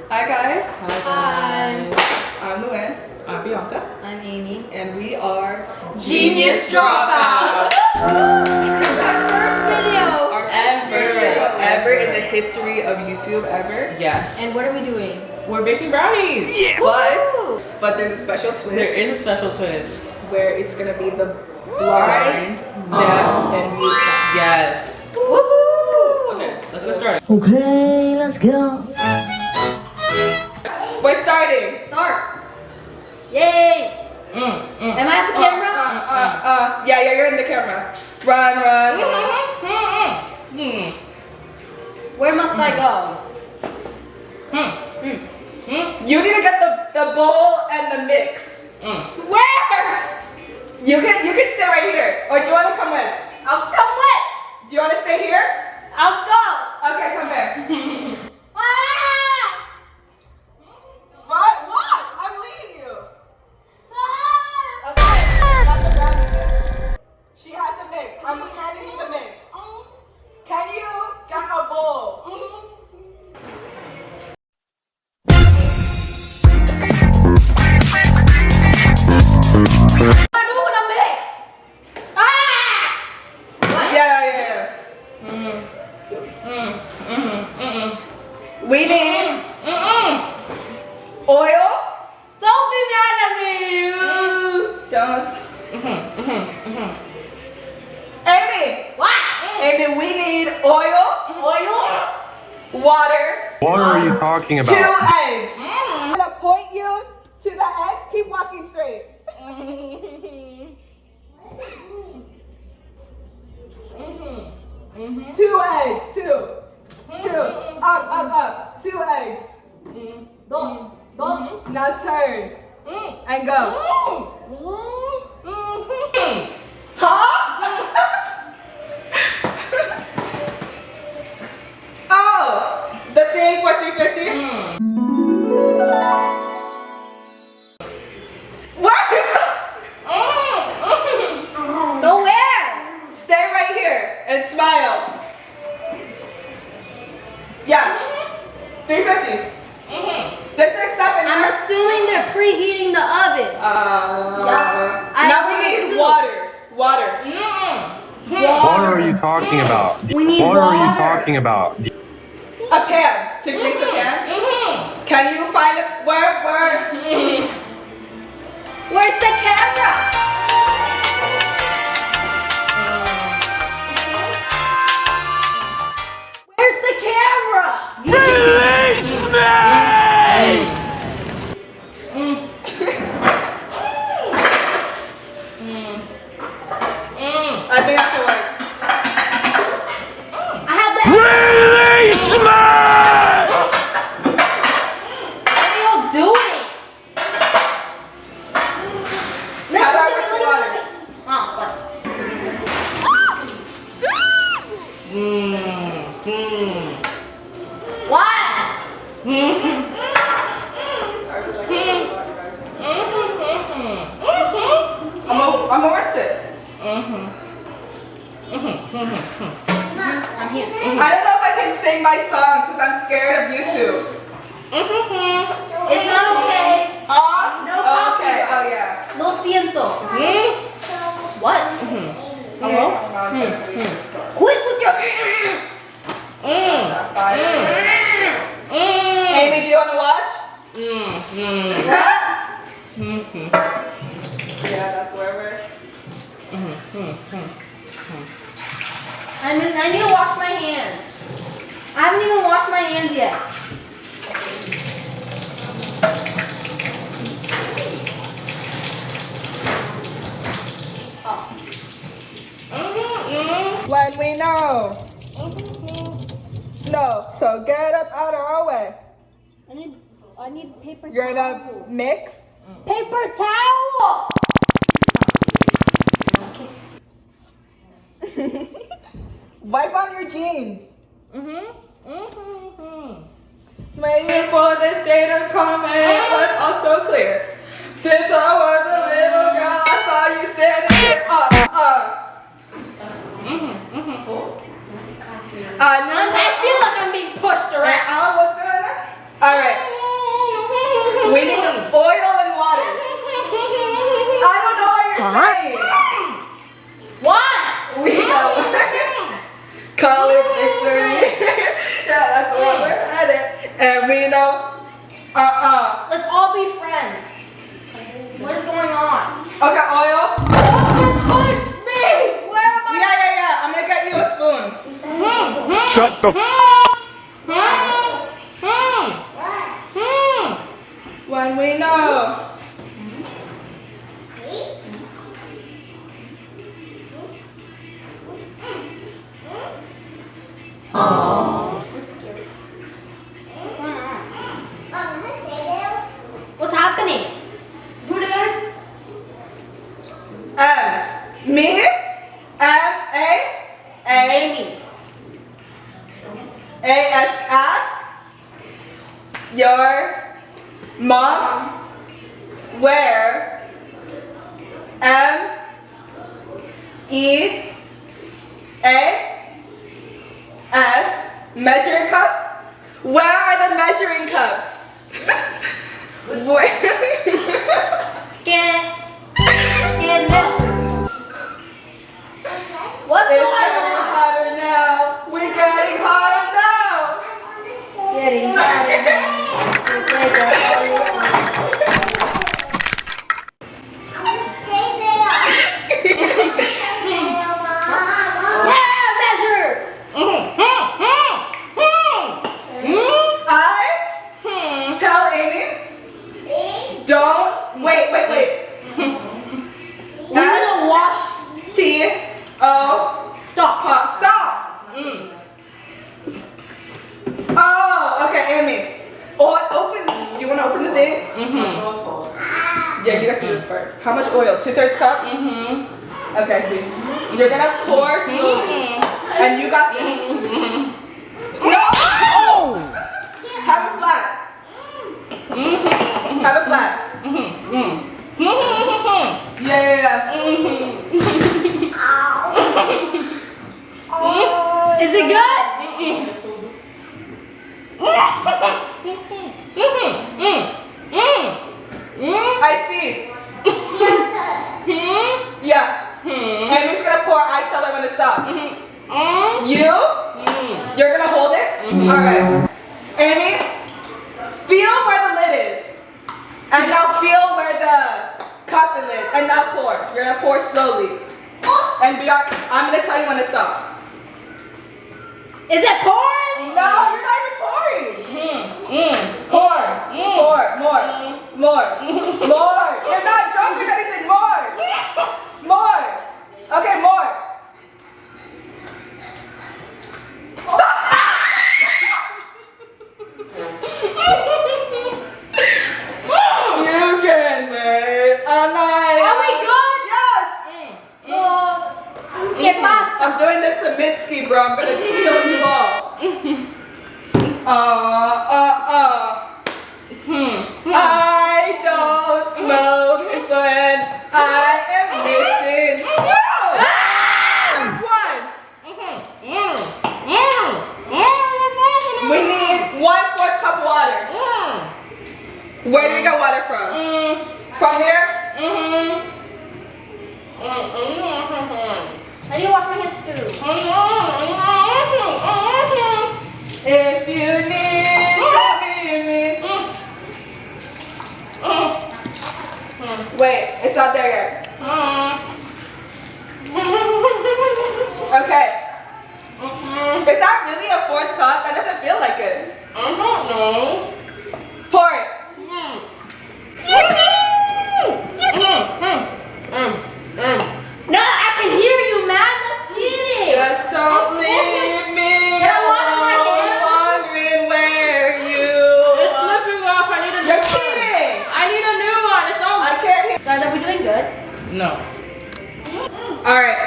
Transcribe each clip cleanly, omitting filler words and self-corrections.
Hi guys. Hi guys. I'm Luann. I'm Bianca. I'm Amy. And we are Genius Dropouts. Our first video ever in the history of YouTube ever. Yes. And what are we doing? We're baking brownies. Yes. But there's a special twist. There is a special twist. Where it's gonna be the blind, deaf, and mute challenge. Yes. Woohoo! Okay, let's get started. Okay, let's go. We're starting. Start. Yay! Am I at the camera? Yeah, you're in the camera. Run. Where must I go? You need to get the bowl and the mix. Where? You can stay right here. Or do you want to come with? I'll come with. Do you want to stay here? I'll go. Okay, come here. Ah! What? I'm leading you. Okay, got the brownie mix. She has the mix. I'm handing you the mix. Can you get a bowl? Yeah. We need oil. Don't be mad at me. Just. Amy. What? Amy, we need oil, Oil? water, What are you talking 2 about? eggs. I'm gonna point you to the eggs. Keep walking straight. 2 eggs. Two. Up. 2 eggs. Dos. Now turn and go. Huh? Oh, the thing for 350? What? Go where? Stay right here and smile. Yeah. 350. This is stuff in I'm there. assuming they're preheating the oven. Now we need water. What are you talking about? We need What are you water. talking about? A pan to grease the pan. Can you find it? Where? Where's the camera? Where's the camera? Release me! I think that can work. I have that. Release me! What are y'all doing? How about with the water? Oh, what? What? I'm gonna rinse it. I'm here. I don't know if I can sing my songs because I'm scared of YouTube. It's not okay. No okay. Oh yeah. Lo siento. What? Quit with your. Amy, do you want to wash? Yeah, that's where we're. I need to wash my hands. I haven't even washed my hands yet. When we know. No, so get up out of our way. I need paper You're gonna mix. Paper towel! Wipe on your jeans. Waiting for this day to come and it was all so clear. Since I was a little girl, I saw you standing here. I feel like I'm being pushed around. Alright. Oil and water. I don't know what you're saying. What? We know. Call it victory. Yeah, that's what we're at it. And we know. Let's all be friends. What is going on? Okay, oil. Don't push me! Where am I? Yeah. I'm gonna get you a spoon. Shut the When we know. I'm scared. What's happening? Do it again. Me. Amy. As ask. Your mom. Where. M-E-A-S. Measuring cups. Where are the measuring cups? Where? Get measure. What's It's going getting on? hotter now. We're getting hotter now. Getting better. Yeah, measure. I tell Amy, don't wait. We need to wash. T-O. Stop. Stop. Oh, okay, Amy. Open. Do you want to open the thing? Yeah, you got to do this part. How much oil? 2/3 cup? Okay, see. You're gonna pour slowly. And you got this. No! Have it flat. Have it flat. Yeah. Is it good? I see. Yeah. Amy's gonna pour. I tell her when to stop. You're gonna hold it? Alright. Amy, feel where the lid is. And now feel where the cup is. And now pour. You're gonna pour slowly. And I'm gonna tell you when to stop. Is it pouring? No, you're not even pouring. Pour. More. You're not dropping anything. More. Okay, more. Stop. You can make a night. Are we good? Yes. Get past. I'm doing this to Mitski, bro. I'm gonna kill you all. I don't smoke when I am missing. One. We need 1/4 cup water. Where do you get water from? From here? I need to wash my hands too. If you need to be me. Wait, it's not there yet. Okay. Is that really a 4th cup? That doesn't feel like it. I don't know. Pour it. No, I can hear you, man. That's cheating. Just don't leave me Can I wash my alone, hands? wondering where you It's are. slipping off. I need a new You're one. cheating. I need a new one. It's all. I can't hear. Guys, are we doing good? No. All right.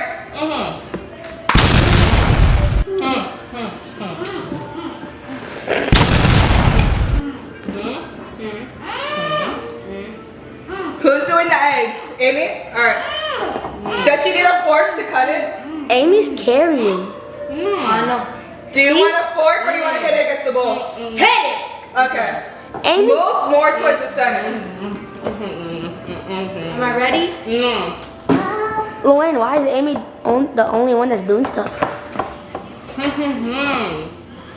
Who's doing the eggs? Amy? All right. Does she need a fork to cut it? Amy's carrying. I know. Do you want a fork or you want to hit it against the bowl? Hit it. Okay. Amy. Move more towards the center. Am I ready? Luann, why is Amy the only one that's doing stuff?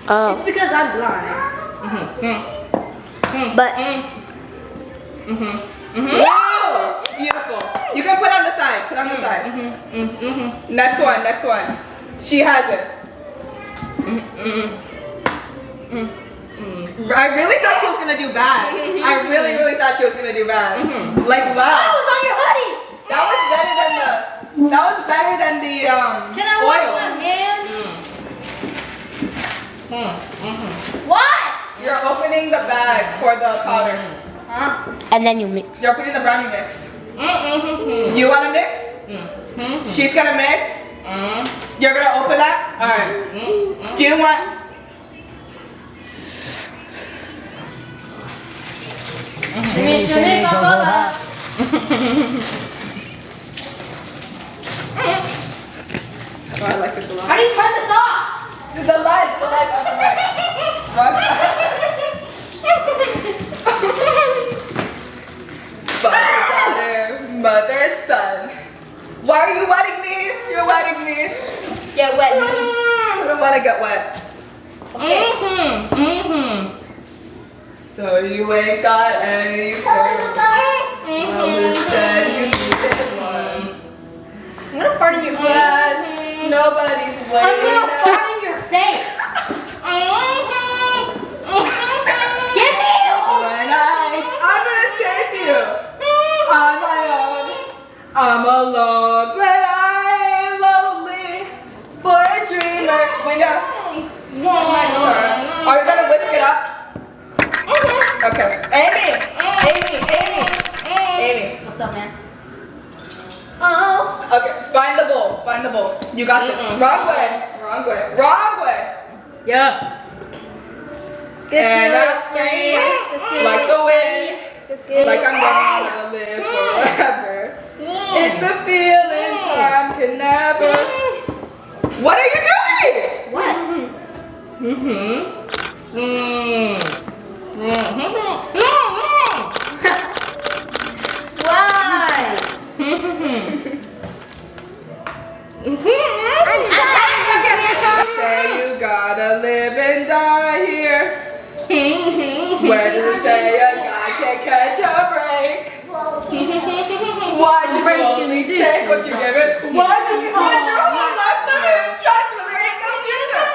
Oh, It's because I'm blind. but Wow! Beautiful. You can put on the side. Put on the side. Next one. Next one. She has it. I really thought she was gonna do bad. I really thought she was gonna do bad. Like Oh, wow. it's on your hoodie. That was better than the. That was better than the Can I wash oil. my hands? What? You're opening the bag for the powder. Huh? and then you mix. You're putting the brownie mix. You wanna mix? She's gonna mix. You're gonna open that? Alright. Do you want? Oh, I like this a lot. How do you turn this off? The lights on the right. Father, daughter, mother, son. Why are you wetting me? You're wetting me. Get wet. I don't want to get wet. So you ain't got any fur. Mama said you needed one. I'm gonna fart in your face. But nobody's I'm waiting. gonna fart in your face. Give me One night, I'm gonna take you on my own. I'm alone, but I'm lonely. For a dreamer. We got. Are we gonna whisk it up? Okay. Amy. What's up, man? Oh. Okay. Find the bowl. Find the bowl. You got this. Wrong way. Yeah. And I'm free, like the wind, like I'm gonna live forever. It's a feeling time can never. What are you doing? What? Why? Say you gotta live and die here. Where does it say a guy can catch a break? Why should you only take what you give it? Why should you spend your whole life living in trust when there ain't no future?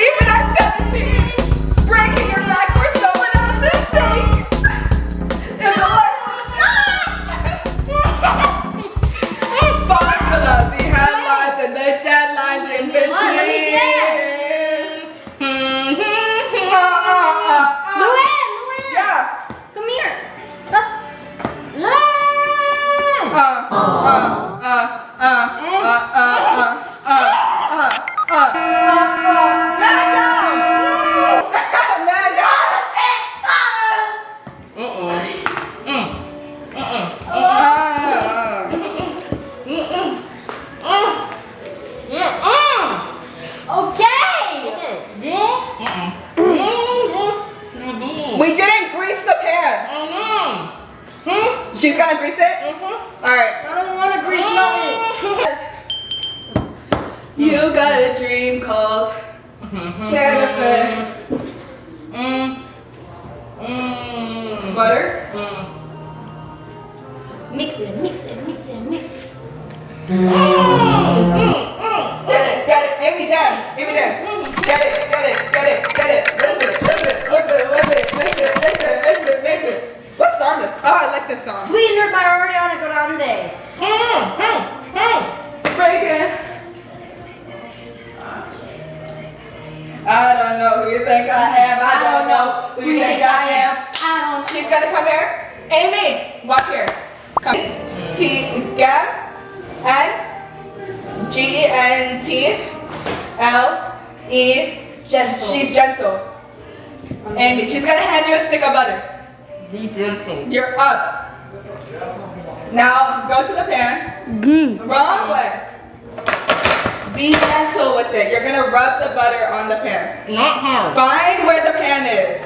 Even at 17, breaking your back for someone else's sake. Is a life the headlines and the deadlines in between. What? Let me guess. Luann! Yeah. Come here. We didn't grease the pan. She's gonna grease it? Alright. I don't want to grease nothing. You got a dream called Santa Fe. Butter? Mix it. Get it. Amy dance. Get it. Mix it. What song is? Oh, I like this song. Sweetener by Ariana Grande. Breaking. I don't know who you think I am. I don't know who you think I am. I don't. She's gonna come here. Amy, walk here. Come. Gentle. Gentle. She's gentle. Amy, she's gonna hand you a stick of butter. Be gentle. You're up. Now go to the pan. Wrong way. Be gentle with it. You're gonna rub the butter on the pan. Not hard. Find where the pan is.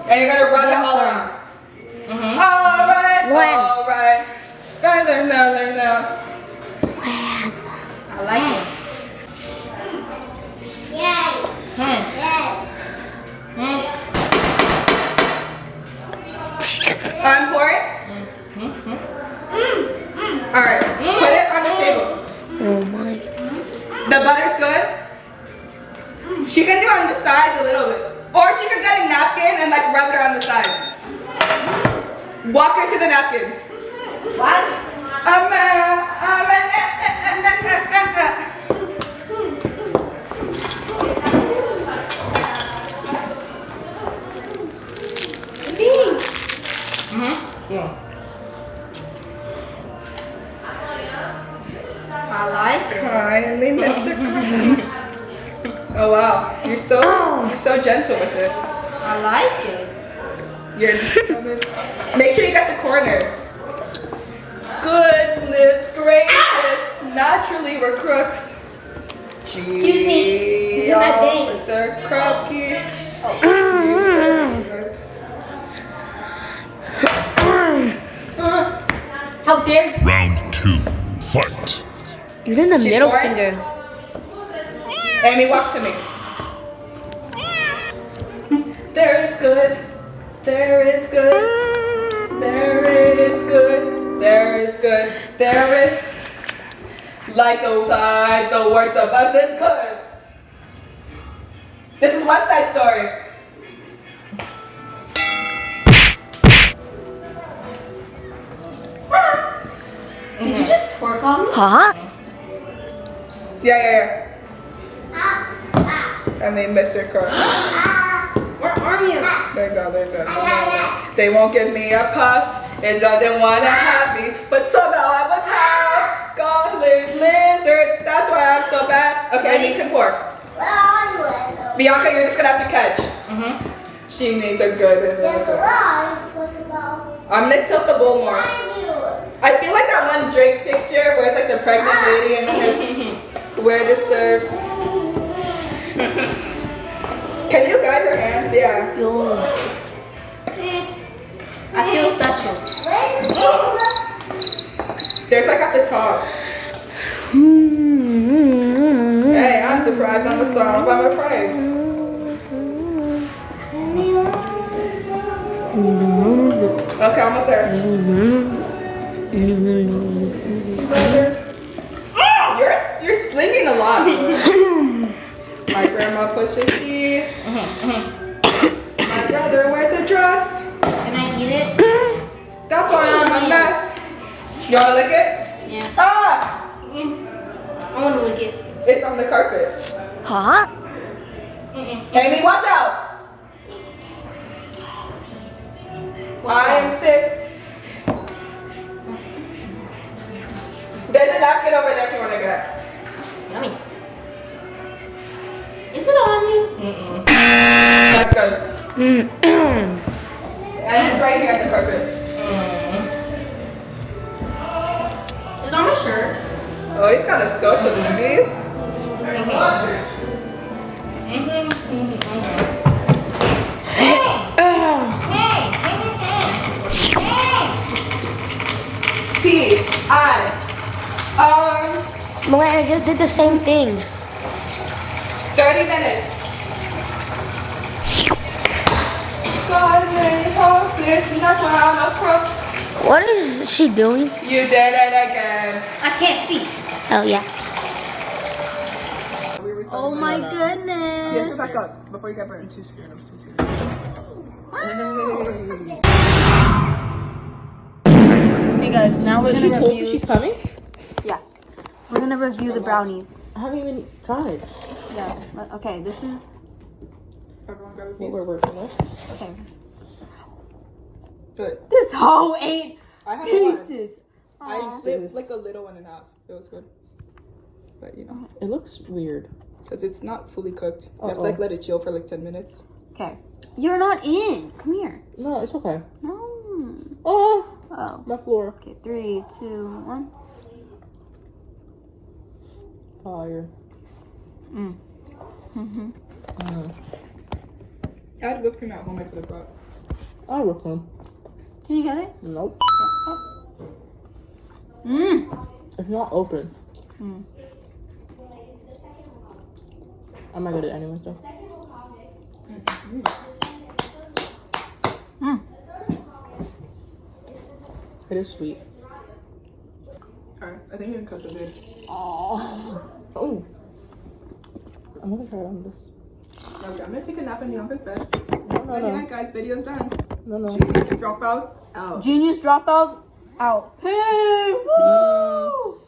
And you're gonna rub it all around. Mm-hmm. Alright, When? alright. Guys, learn now. I like it. I'm pouring. Alright, put it on the table. Oh my. The butter's good. She can do it on the sides a little bit. Or she could get a napkin and like rub it on the sides. Walk her to the napkins. What? Yeah. I like it. Kindly, Mr. Krabs. Oh wow, you're so gentle with it. I like it. You're make sure you got the corners. Goodness gracious, naturally we're crooks. Excuse me, this is my thing. Officer Krabke. How dare you? Round 2. Fight. You did the She's middle boring? finger. Amy, walk to me. There is good. There is good. There is good. There is good. There is like the worst of us is good. This is West Side Story. Did you just twerk on me? Huh? Yeah. I mean, Mr. Krabs. Where are you? There you go. They won't give me a puff. Is I didn't want to have me, but somehow I was half. Garlic lizards. That's why I'm so bad. Okay, Amy can pour. Bianca, you're just gonna have to catch. She needs a good lizard. I'm gonna tilt the bowl more. I feel like that one Drake picture where it's like the pregnant lady and his wear disturbs. Can you guide her hand? Yeah. Yo. I feel special. There's like at the top. Hey, I'm deprived on the song by my pride. Okay, almost there. You're slinging a lot. My grandma pushes tea. My brother wears a dress. Can I eat it? That's why I'm a mess. You wanna lick it? Yeah. Ah! I want to lick it. It's on the carpet. Huh? Amy, watch out! I am sick. There's a napkin over there if you want to get. Yummy. Is it on me? That's good. And it's right here on the carpet. It's on my shirt. Oh, he's kind of social these days. Luann, I just did the same thing. 30 minutes. What is she doing? You did it again. I can't see. Oh, yeah. Oh my You have goodness. to back up before you get burned. I'm too scared. Hey guys, now we're gonna review. She's coming? Yeah, we're gonna review the brownies. I haven't even tried. Yeah. Okay, this is. Everyone grab a What piece. we're working with. Okay. Good. This hoe ate I have one. pieces. I split like a little one in half. It was good. But you know, It looks weird. because it's not fully cooked. You have to like let it chill for like 10 minutes. Okay. You're not in. Come here. No, it's okay. No. Oh, Oh. my floor. Okay, 3, 2, 1. Fire. I had whipped cream at home. I could have brought. I whipped one. Can you get it? Nope. Mmm. It's not open. Mm. I might get it anyways though. Mm. It is sweet. Alright, I think you can cut the bit. Oh. I'm gonna try it on this. Okay, I'm gonna take a nap in Bianca's bed. No, Night night, guys. Video's done. No. Dropouts out. Genius dropouts out. Hey, woo!